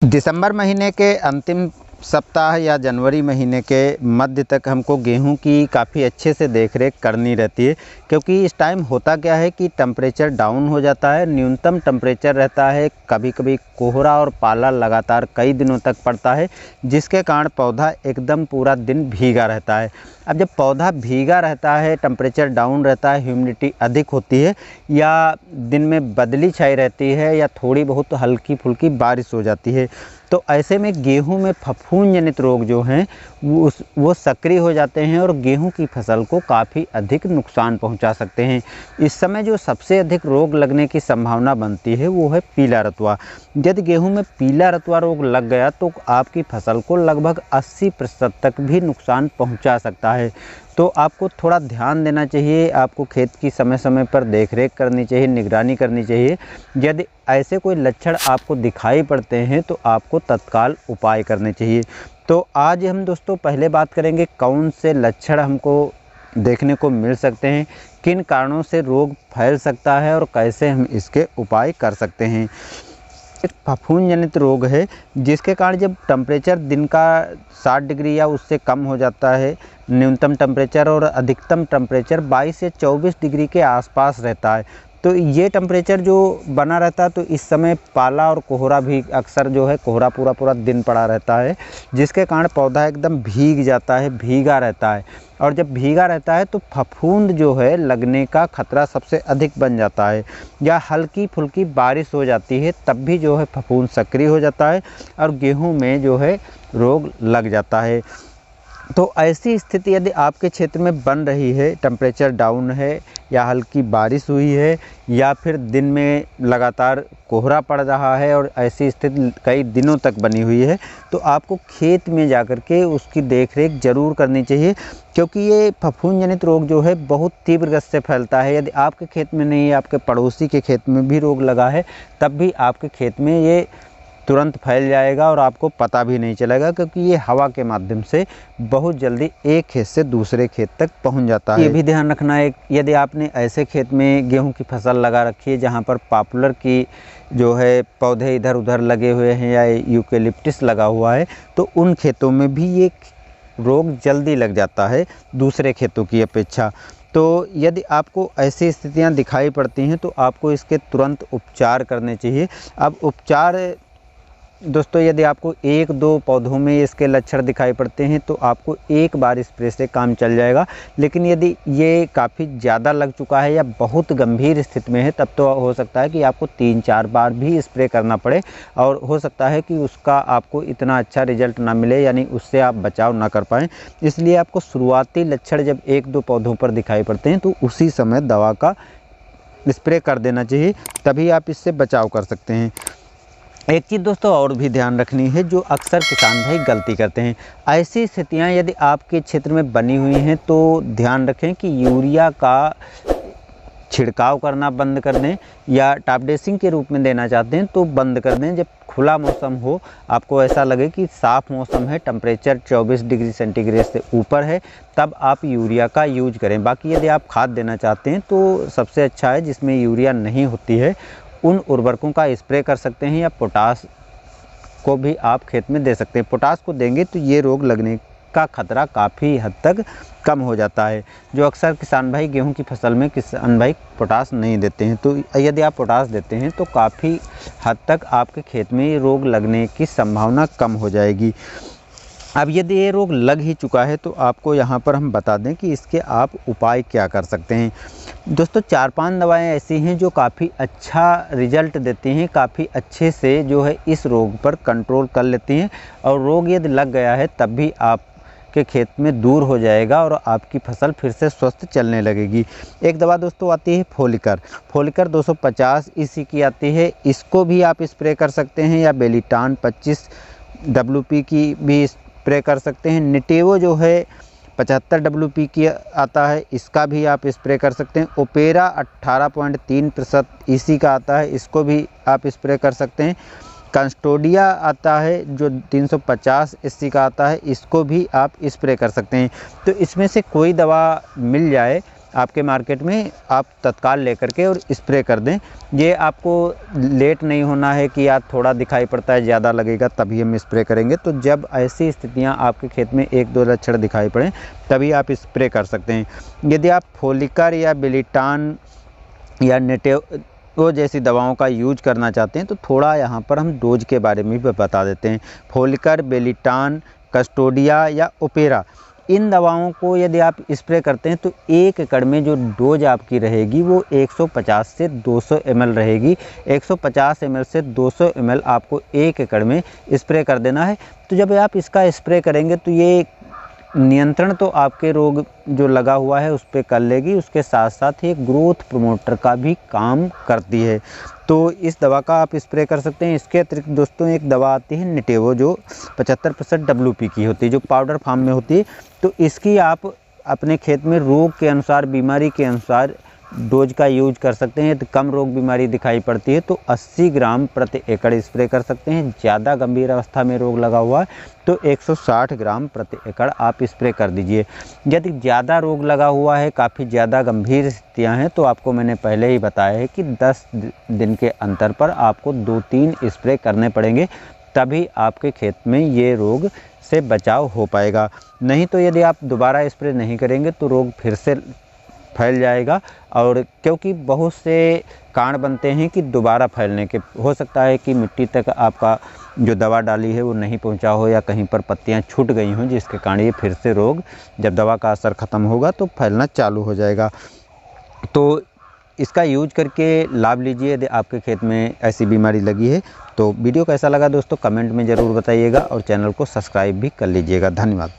दिसंबर महीने के अंतिम सप्ताह या जनवरी महीने के मध्य तक हमको गेहूं की काफ़ी अच्छे से देखरेख करनी रहती है, क्योंकि इस टाइम होता क्या है कि टेम्परेचर डाउन हो जाता है। न्यूनतम टेम्परेचर रहता है, कभी कभी कोहरा और पाला लगातार कई दिनों तक पड़ता है, जिसके कारण पौधा एकदम पूरा दिन भीगा रहता है। अब जब पौधा भीगा रहता है, टेम्परेचर डाउन रहता है, ह्यूमिडिटी अधिक होती है या दिन में बदली छाई रहती है या थोड़ी बहुत हल्की फुल्की बारिश हो जाती है, तो ऐसे में गेहूं में फफूंद जनित रोग जो हैं वो सक्रिय हो जाते हैं और गेहूं की फसल को काफ़ी अधिक नुकसान पहुंचा सकते हैं। इस समय जो सबसे अधिक रोग लगने की संभावना बनती है वो है पीला रतुआ। यदि गेहूं में पीला रतुआ रोग लग गया तो आपकी फसल को लगभग 80% तक भी नुकसान पहुंचा सकता है। तो आपको थोड़ा ध्यान देना चाहिए, आपको खेत की समय समय पर देखरेख करनी चाहिए, निगरानी करनी चाहिए। यदि ऐसे कोई लक्षण आपको दिखाई पड़ते हैं तो आपको तत्काल उपाय करने चाहिए। तो आज हम दोस्तों पहले बात करेंगे कौन से लक्षण हमको देखने को मिल सकते हैं, किन कारणों से रोग फैल सकता है और कैसे हम इसके उपाय कर सकते हैं। एक फफूंद जनित रोग है जिसके कारण जब टेम्परेचर दिन का 60 डिग्री या उससे कम हो जाता है न्यूनतम टेम्परेचर और अधिकतम टेम्परेचर 22 से 24 डिग्री के आसपास रहता है, तो ये टेम्परेचर जो बना रहता है तो इस समय पाला और कोहरा भी अक्सर जो है कोहरा पूरा दिन पड़ा रहता है, जिसके कारण पौधा एकदम भीग जाता है, भीगा रहता है। और जब भीगा रहता है तो फफूंद जो है लगने का खतरा सबसे अधिक बन जाता है, या हल्की फुल्की बारिश हो जाती है तब भी जो है फफूंद सक्रिय हो जाता है और गेहूं में जो है रोग लग जाता है। तो ऐसी स्थिति यदि आपके क्षेत्र में बन रही है, टेम्परेचर डाउन है या हल्की बारिश हुई है या फिर दिन में लगातार कोहरा पड़ रहा है और ऐसी स्थिति कई दिनों तक बनी हुई है, तो आपको खेत में जाकर के उसकी देखरेख ज़रूर करनी चाहिए, क्योंकि ये फफूंद जनित रोग जो है बहुत तीव्र गति से फैलता है। यदि आपके खेत में नहीं है, आपके पड़ोसी के खेत में भी रोग लगा है, तब भी आपके खेत में ये तुरंत फैल जाएगा और आपको पता भी नहीं चलेगा, क्योंकि ये हवा के माध्यम से बहुत जल्दी एक खेत से दूसरे खेत तक पहुंच जाता है। ये भी ध्यान रखना है, यदि आपने ऐसे खेत में गेहूं की फसल लगा रखी है जहां पर पॉपुलर की जो है पौधे इधर उधर लगे हुए हैं या यूकेलिप्टस लगा हुआ है, तो उन खेतों में भी ये रोग जल्दी लग जाता है दूसरे खेतों की अपेक्षा। तो यदि आपको ऐसी स्थितियाँ दिखाई पड़ती हैं तो आपको इसके तुरंत उपचार करने चाहिए। अब उपचार दोस्तों, यदि आपको एक दो पौधों में इसके लक्षण दिखाई पड़ते हैं तो आपको एक बार स्प्रे से काम चल जाएगा, लेकिन यदि ये काफ़ी ज़्यादा लग चुका है या बहुत गंभीर स्थिति में है तब तो हो सकता है कि आपको 3-4 बार भी स्प्रे करना पड़े और हो सकता है कि उसका आपको इतना अच्छा रिजल्ट ना मिले, यानी उससे आप बचाव ना कर पाएँ। इसलिए आपको शुरुआती लक्षण जब 1-2 पौधों पर दिखाई पड़ते हैं तो उसी समय दवा का स्प्रे कर देना चाहिए, तभी आप इससे बचाव कर सकते हैं। एक चीज़ दोस्तों और भी ध्यान रखनी है, जो अक्सर किसान भाई गलती करते हैं। ऐसी स्थितियां यदि आपके क्षेत्र में बनी हुई हैं तो ध्यान रखें कि यूरिया का छिड़काव करना बंद कर दें, या टॉप ड्रेसिंग के रूप में देना चाहते हैं तो बंद कर दें। जब खुला मौसम हो, आपको ऐसा लगे कि साफ़ मौसम है, टेम्परेचर 24 डिग्री सेंटीग्रेड से ऊपर है, तब आप यूरिया का यूज करें। बाकी यदि आप खाद देना चाहते हैं तो सबसे अच्छा है जिसमें यूरिया नहीं होती है उन उर्वरकों का स्प्रे कर सकते हैं, या पोटास को भी आप खेत में दे सकते हैं। पोटास को देंगे तो ये रोग लगने का खतरा काफ़ी हद तक कम हो जाता है। जो अक्सर किसान भाई गेहूं की फसल में किसान भाई पोटास नहीं देते हैं, तो यदि आप पोटास देते हैं तो काफ़ी हद तक आपके खेत में ये रोग लगने की संभावना कम हो जाएगी। अब यदि ये रोग लग ही चुका है तो आपको यहाँ पर हम बता दें कि इसके आप उपाय क्या कर सकते हैं। दोस्तों, 4-5 दवाएं ऐसी हैं जो काफ़ी अच्छा रिजल्ट देती हैं, काफ़ी अच्छे से जो है इस रोग पर कंट्रोल कर लेती हैं, और रोग यदि लग गया है तब भी आपके खेत में दूर हो जाएगा और आपकी फसल फिर से स्वस्थ चलने लगेगी। एक दवा दोस्तों आती है फोलिकर 250 EC की आती है, इसको भी आप स्प्रे कर सकते हैं, या बेलीटान 25 WP की भी स्प्रे कर सकते हैं। निटेवो जो है 75 WP की आता है, इसका भी आप स्प्रे कर सकते हैं। ओपेरा 18.3% EC का आता है, इसको भी आप स्प्रे कर सकते हैं। कंस्टोडिया आता है जो 350 SC का आता है, इसको भी आप स्प्रे कर सकते हैं। तो इसमें से कोई दवा मिल जाए आपके मार्केट में, आप तत्काल लेकर के और स्प्रे कर दें। ये आपको लेट नहीं होना है कि यार थोड़ा दिखाई पड़ता है, ज़्यादा लगेगा तभी हम स्प्रे करेंगे। तो जब ऐसी स्थितियां आपके खेत में 1-2 लक्षण दिखाई पड़ें तभी आप स्प्रे कर सकते हैं। यदि आप फोलिकर या बिलिटान या नेटेवो जैसी दवाओं का यूज करना चाहते हैं तो थोड़ा यहाँ पर हम डोज के बारे में भी बता देते हैं। फोलिकर, बेलिटान, कस्टोडिया या ओपेरा, इन दवाओं को यदि आप स्प्रे करते हैं तो 1 एकड़ में जो डोज आपकी रहेगी वो 150 से 200 ml रहेगी। 150 ml से 200 ml आपको 1 एकड़ में स्प्रे कर देना है। तो जब आप इसका स्प्रे करेंगे तो ये नियंत्रण तो आपके रोग जो लगा हुआ है उस पर कर लेगी, उसके साथ साथ ही ग्रोथ प्रमोटर का भी काम करती है। तो इस दवा का आप स्प्रे कर सकते हैं। इसके अतिरिक्त दोस्तों एक दवा आती है नेटेवो, जो 75% WP की होती है, जो पाउडर फॉर्म में होती है। तो इसकी आप अपने खेत में रोग के अनुसार, बीमारी के अनुसार डोज का यूज कर सकते हैं। तो कम रोग बीमारी दिखाई पड़ती है तो 80 ग्राम प्रति एकड़ स्प्रे कर सकते हैं। ज़्यादा गंभीर अवस्था में रोग लगा हुआ है तो 160 ग्राम प्रति एकड़ आप स्प्रे कर दीजिए। यदि ज़्यादा रोग लगा हुआ है, काफ़ी ज़्यादा गंभीर स्थितियाँ हैं, तो आपको मैंने पहले ही बताया है कि 10 दिन के अंतर पर आपको 2-3 स्प्रे करने पड़ेंगे, तभी आपके खेत में ये रोग से बचाव हो पाएगा। नहीं तो यदि आप दोबारा स्प्रे नहीं करेंगे तो रोग फिर से फैल जाएगा। और क्योंकि बहुत से कारण बनते हैं कि दोबारा फैलने के, हो सकता है कि मिट्टी तक आपका जो दवा डाली है वो नहीं पहुंचा हो, या कहीं पर पत्तियां छूट गई हों, जिसके कारण ये फिर से रोग, जब दवा का असर ख़त्म होगा तो फैलना चालू हो जाएगा। तो इसका यूज करके लाभ लीजिए यदि आपके खेत में ऐसी बीमारी लगी है। तो वीडियो कैसा लगा दोस्तों कमेंट में ज़रूर बताइएगा और चैनल को सब्सक्राइब भी कर लीजिएगा। धन्यवाद।